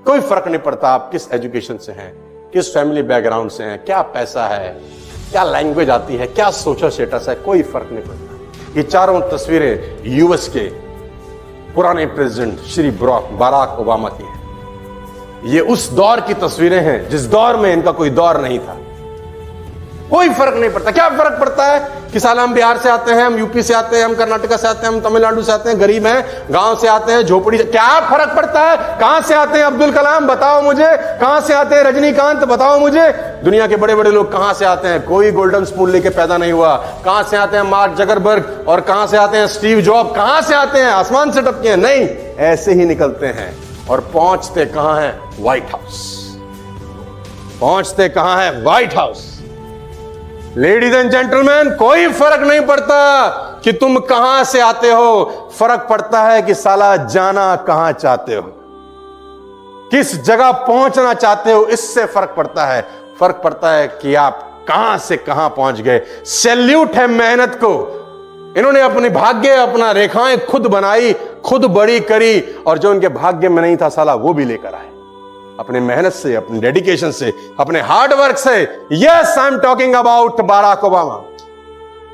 कोई फर्क नहीं पड़ता आप किस एजुकेशन से हैं, किस फैमिली बैकग्राउंड से हैं, क्या पैसा है, क्या लैंग्वेज आती है, क्या सोशल स्टेटस है, कोई फर्क नहीं पड़ता। ये चारों तस्वीरें यूएस के पुराने प्रेसिडेंट श्री बराक ओबामा की हैं। ये उस दौर की तस्वीरें हैं जिस दौर में इनका कोई दौर नहीं था। कोई फर्क नहीं पड़ता। क्या फर्क पड़ता है कि साला हम बिहार से आते हैं, हम यूपी से आते हैं, हम कर्नाटक से आते हैं, हम तमिलनाडु से आते हैं, गरीब हैं, गांव से आते हैं, झोपड़ी से, क्या फर्क पड़ता है? कहां से आते हैं अब्दुल कलाम बताओ मुझे, कहां से आते हैं रजनीकांत बताओ मुझे, दुनिया के बड़े बड़े लोग कहां से आते हैं? कोई गोल्डन स्पून लेके पैदा नहीं हुआ। कहां से आते हैं मार्क जकरबर्ग और कहां से आते हैं स्टीव जॉब? कहां से आते हैं आसमान से टपके हैं? नहीं, ऐसे ही निकलते हैं। और पहुंचते कहां है? White house. पहुंचते कहां है? White house. Ladies and gentleman, कोई फर्क नहीं पड़ता कि तुम कहां से आते हो, फर्क पड़ता है कि साला जाना कहां चाहते हो, किस जगह पहुंचना चाहते हो, इससे फर्क पड़ता है। फर्क पड़ता है कि आप कहां से कहां पहुंच गए। सैल्यूट है मेहनत को। इन्होंने अपनी भाग्य, अपना रेखाएं खुद बनाई, खुद बड़ी करी, और जो उनके भाग्य में नहीं था साला वो भी लेकर आए अपने मेहनत से, अपने डेडिकेशन से, अपने हार्ड वर्क से। Yes, I am talking about Barack Obama.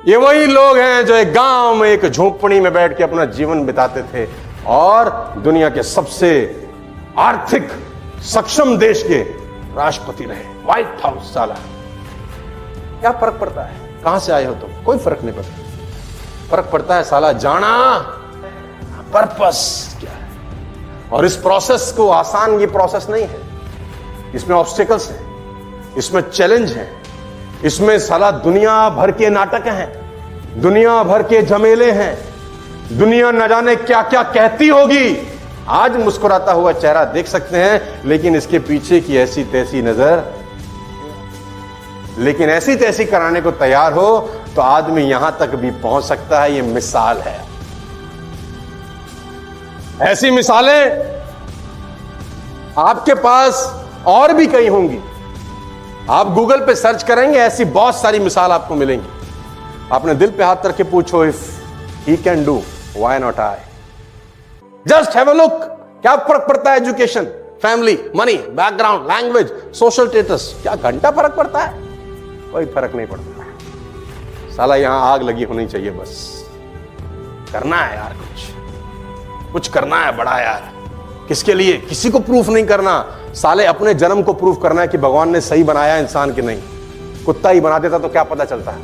ये वही लोग हैं जो एक गांव में एक झोपड़ी में बैठ के अपना जीवन बिताते थे और दुनिया के सबसे आर्थिक सक्षम देश के राष्ट्रपति रहे। White house. साला क्या फर्क पड़ता है कहां से आए हो तुम? कोई फर्क नहीं पड़ता। फर्क पड़ता है साला जाना, पर्पस क्या है। और इस प्रोसेस को, आसान ये प्रोसेस नहीं है, इसमें ऑब्स्टिकल्स हैं, इसमें चैलेंज है, इसमें साला दुनिया भर के नाटक हैं, दुनिया भर के झमेले हैं, दुनिया न जाने क्या क्या कहती होगी। आज मुस्कुराता हुआ चेहरा देख सकते हैं, लेकिन इसके पीछे की ऐसी तैसी नजर, लेकिन ऐसी तैसी कराने को तैयार हो तो आदमी यहां तक भी पहुंच सकता है। यह मिसाल है। ऐसी मिसालें आपके पास और भी कई होंगी। आप गूगल पे सर्च करेंगे, ऐसी बहुत सारी मिसाल आपको मिलेंगी। अपने दिल पे हाथ रख के पूछो, if he can do, why not I? Just have a look. क्या फर्क पड़ता है? Education, family, money, background, language, social status, क्या घंटा फर्क पड़ता है? कोई फर्क नहीं पड़ता। साला यहां आग लगी होनी चाहिए। बस करना है यार, कुछ करना है बड़ा यार। किसके लिए? किसी को प्रूफ नहीं करना। साले अपने जन्म को प्रूफ करना है कि भगवान ने सही बनाया इंसान की नहीं। कुत्ता ही बना देता तो क्या पता चलता है?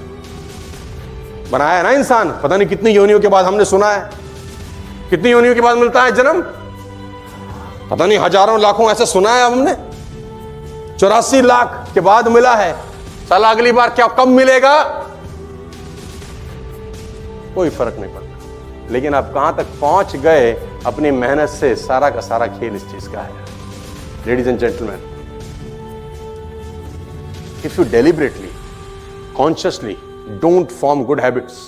बनाया ना इंसान, पता नहीं कितनी योनियों के बाद हमने सुना है, कितनी योनियों के बाद मिलता है जन्म, पता नहीं हजारों लाखों ऐसे सुना है हमने। 84 लाख के बाद मिला है। साला अगली बार क्या कब मिलेगा? कोई फर्क नहीं पड़ता। लेकिन आप कहां तक पहुंच गए अपनी मेहनत से, सारा का सारा खेल इस चीज का है। Ladies and gentleman, if you deliberately, consciously don't form good habits,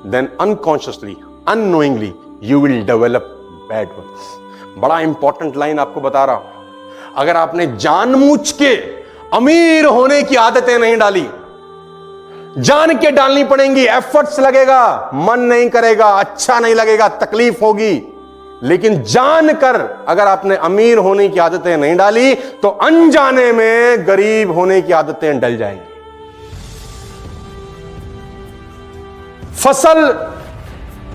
then unconsciously, unknowingly you will develop bad ones. बड़ा इंपॉर्टेंट लाइन आपको बता रहा हूं। अगर आपने जानबूझ के अमीर होने की आदतें नहीं डाली, जान के डालनी पड़ेंगी, एफर्ट्स लगेगा, मन नहीं करेगा, अच्छा नहीं लगेगा, तकलीफ होगी, लेकिन जानकर अगर आपने अमीर होने की आदतें नहीं डाली तो अनजाने में गरीब होने की आदतें डल जाएंगी। फसल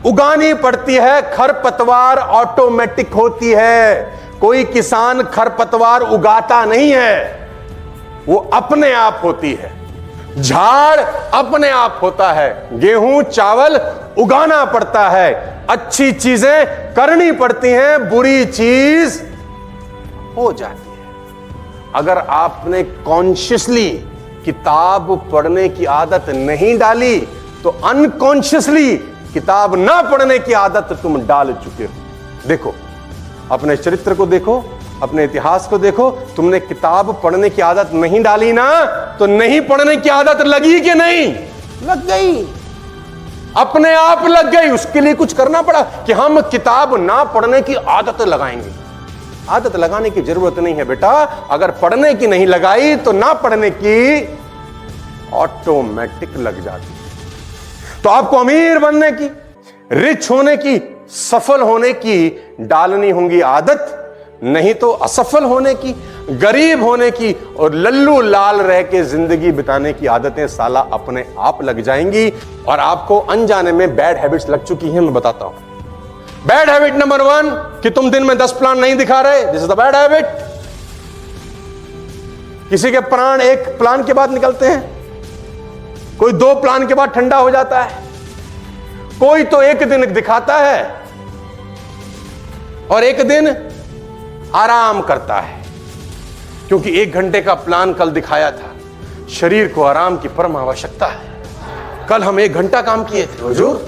उगानी पड़ती है, खरपतवार ऑटोमेटिक होती है। कोई किसान खरपतवार उगाता नहीं है, वो अपने आप होती है। झाड़ अपने आप होता है। गेहूं चावल उगाना पड़ता है, अच्छी चीजें करनी पड़ती हैं, बुरी चीज हो जाती है। अगर आपने कॉन्शियसली किताब पढ़ने की आदत नहीं डाली तो अनकॉन्शियसली किताब ना पढ़ने की आदत तुम डाल चुके हो। देखो, अपने चरित्र को देखो, अपने इतिहास को देखो। तुमने किताब पढ़ने की आदत नहीं डाली ना, तो नहीं पढ़ने की आदत लगी कि नहीं? लग गई, अपने आप लग गई। उसके लिए कुछ करना पड़ा कि हम किताब ना पढ़ने की आदत लगाएंगे। आदत लगाने की जरूरत नहीं है बेटा। अगर पढ़ने की नहीं लगाई तो ना पढ़ने की ऑटोमेटिक लग जाती है। तो आपको अमीर बनने की, रिच होने की, सफल होने की डालनी होंगी आदत। नहीं तो असफल होने की, गरीब होने की और लल्लू लाल रह के जिंदगी बिताने की आदतें साला अपने आप लग जाएंगी। और आपको अनजाने में बैड हैबिट्स लग चुकी हैं, मैं बताता हूं। बैड हैबिट नंबर 1 कि तुम दिन में 10 प्लान नहीं दिखा रहे, this is the bad habit. किसी के प्राण एक प्लान के बाद निकलते हैं, कोई 2 प्लान के बाद ठंडा हो जाता है, कोई तो एक दिन दिखाता है और एक दिन आराम करता है, क्योंकि 1 घंटे का प्लान कल दिखाया था। शरीर को आराम की परम आवश्यकता है। कल हम 1 घंटा काम किए थे हुजूर,